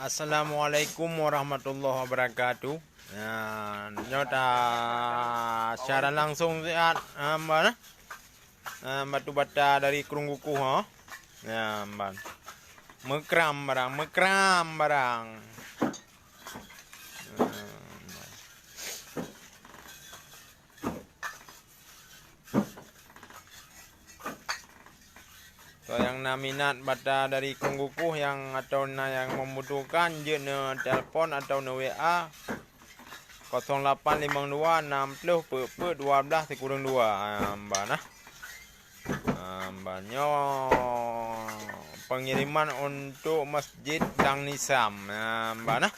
Assalamualaikum warahmatullahi wabarakatuh. Nyota secara langsung lihat mana batu bata dari Kerungguku ha. Ya, man. Mekram barang. So, yang minat bata dari Kerungguku yang atau yang membutuhkan je ne telefon atau ne WA 0852 60 12 kurang 2 mbak nah. Banyak pengiriman untuk Masjid Dang Nisam mbak nah.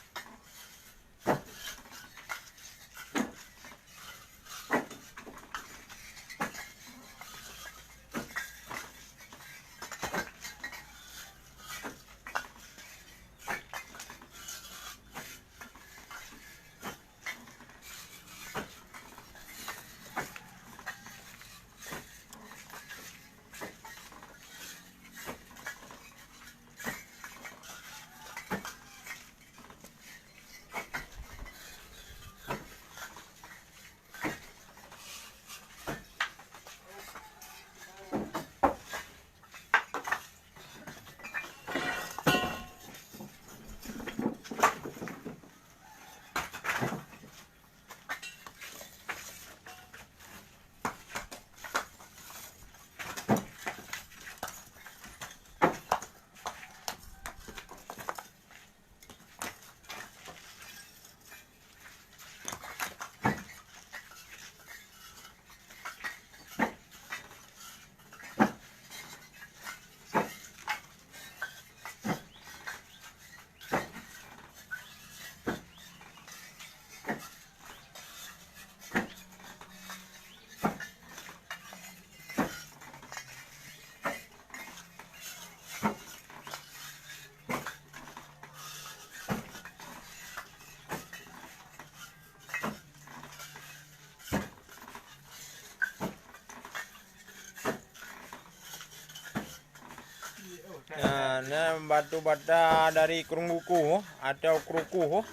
Batu bata dari Kerungguku atau Kruku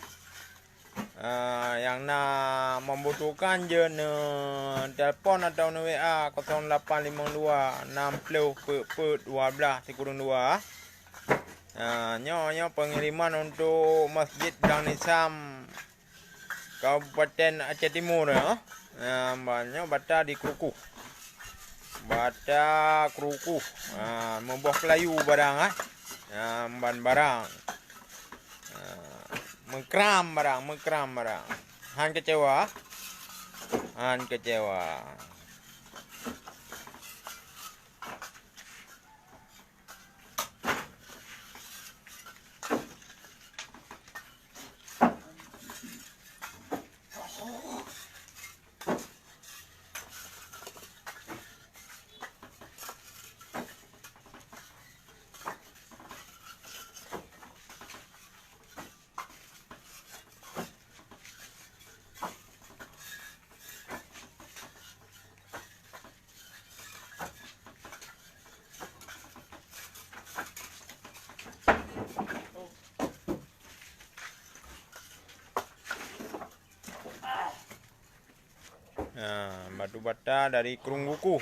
yang membutuhkan je ne telefon atau ne WA 0852 60 12 kurang 2 nyo pengiriman untuk Masjid Dang Nisam Kabupaten Aceh Timur banyak bata di Kruku. Bata Kruku membuah Kelayu barang barang mekram barang han kecewa batu bata dari Kerungguku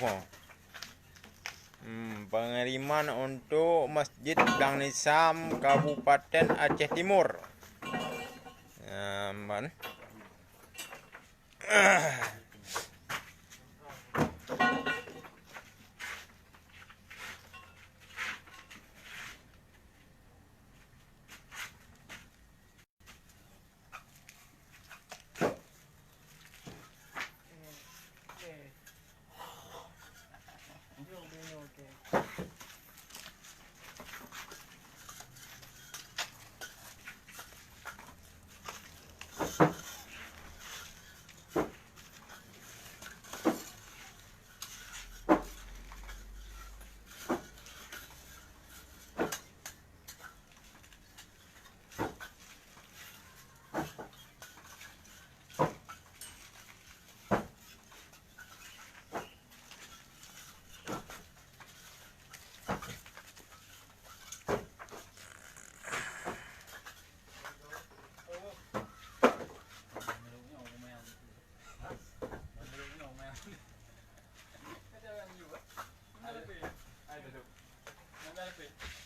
pengiriman untuk Masjid Dang Nisam Kabupaten Aceh Timur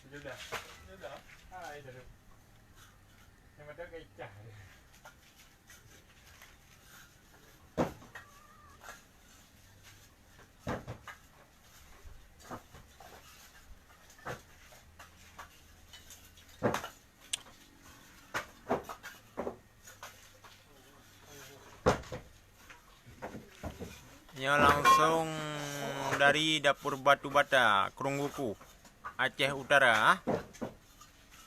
Sudah. Sudah. Ah, itu tu. Yang ada kecah. Ya langsung dari dapur batu bata Krungguku, Aceh Utara.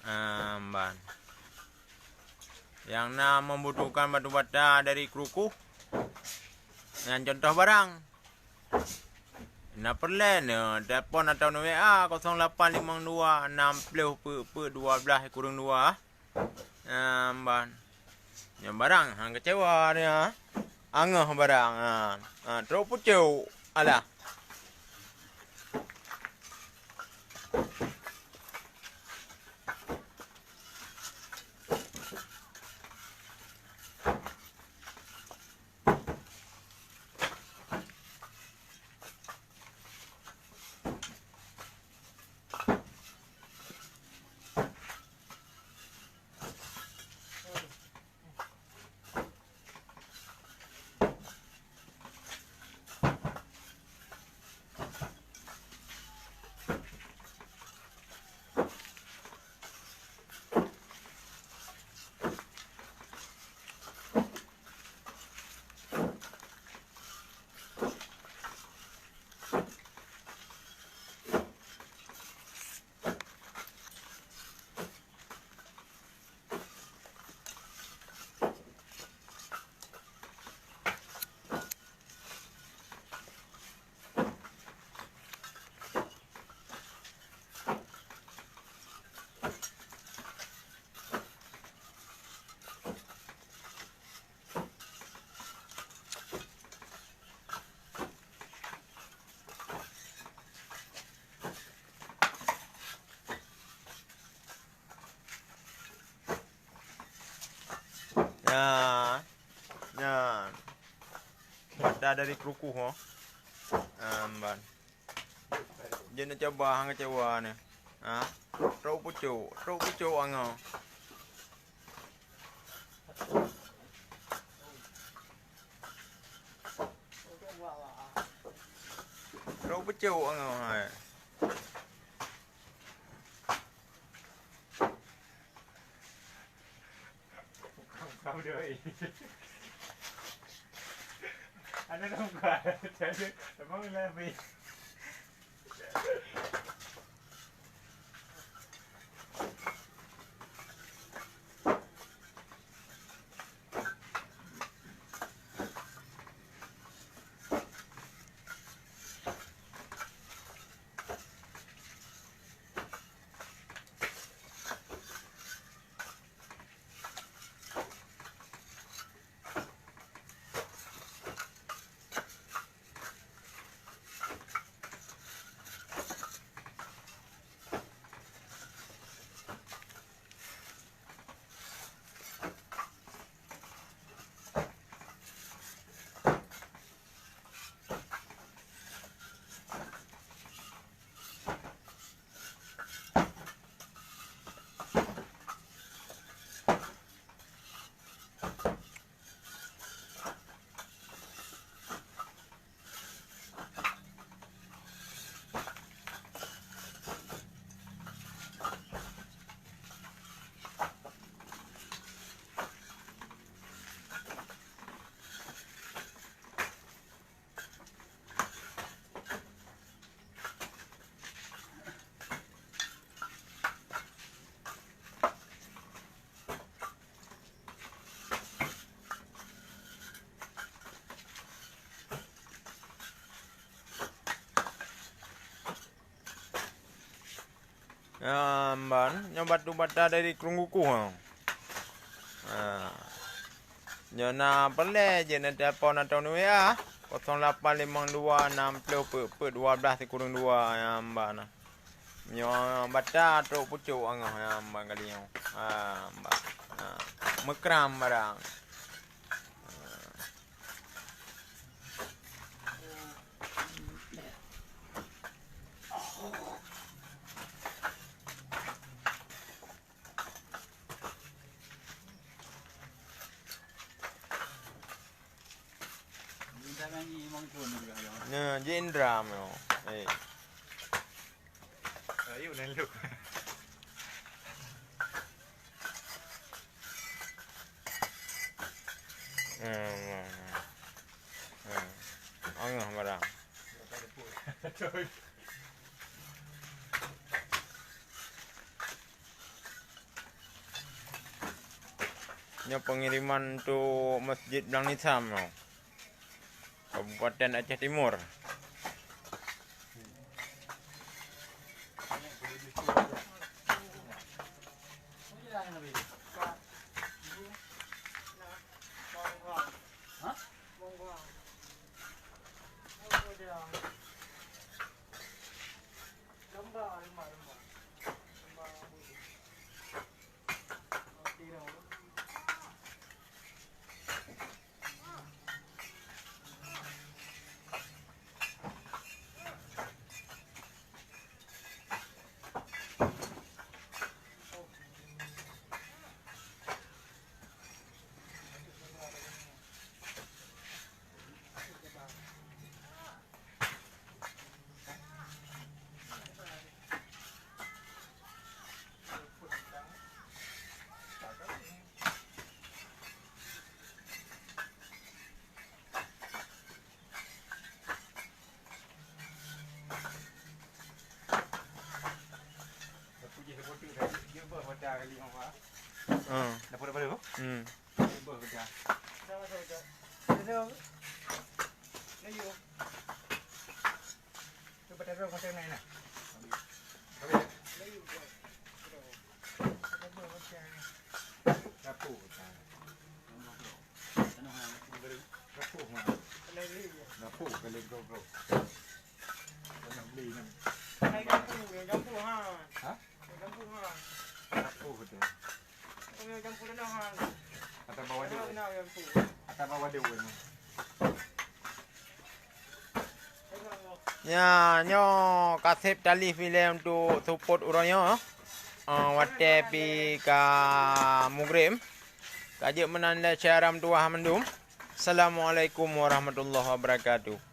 Ban. Yang membutuhkan batu bata dari Kruku dengan contoh barang. Nah perlen telefon atau WA 0852 60 kurang 2. Ban. Yang barang hang kecewa dia. Angah barang. Terus pucuk. Alah. Ya. Bata dari Kruku ho. Ban. Jangan coba hang kecewa ni. Terus pucuk angah. Terus pucuk angah. Kau doi. Ada dong kau. Jadi emang lebih. Ban, yang batu bata dari Krungguku ha. Jana perle je nak telefon atau WA 0852 60 kurang 2 ban. Nyo bata terus pucuk angah ban kali nyo. Ban. Mekram barang. nyanyi mang turun juga ya. Nah, Jendra mo. Eh. Ayo dan lu. Angah barang. Ini pengiriman untuk Masjid Blang Nitam no. Kabupaten Aceh Timur. Dapat apa dulu? Bekerja. Coba taruh macam mana? Rapu. Rapu kali bro. Nak beli ni. Jampu ha. Ha? Jampu ha. Rapu betul. Kami jampu dah ha. Atas bawah dia. Kena jampu. Atas bawah dia ni. Ya, nyo kasih tali film untuk support orangnya. Wate pi ka mugrim. Kaje menanda syaram tuah mendum. Assalamualaikum warahmatullahi wabarakatuh.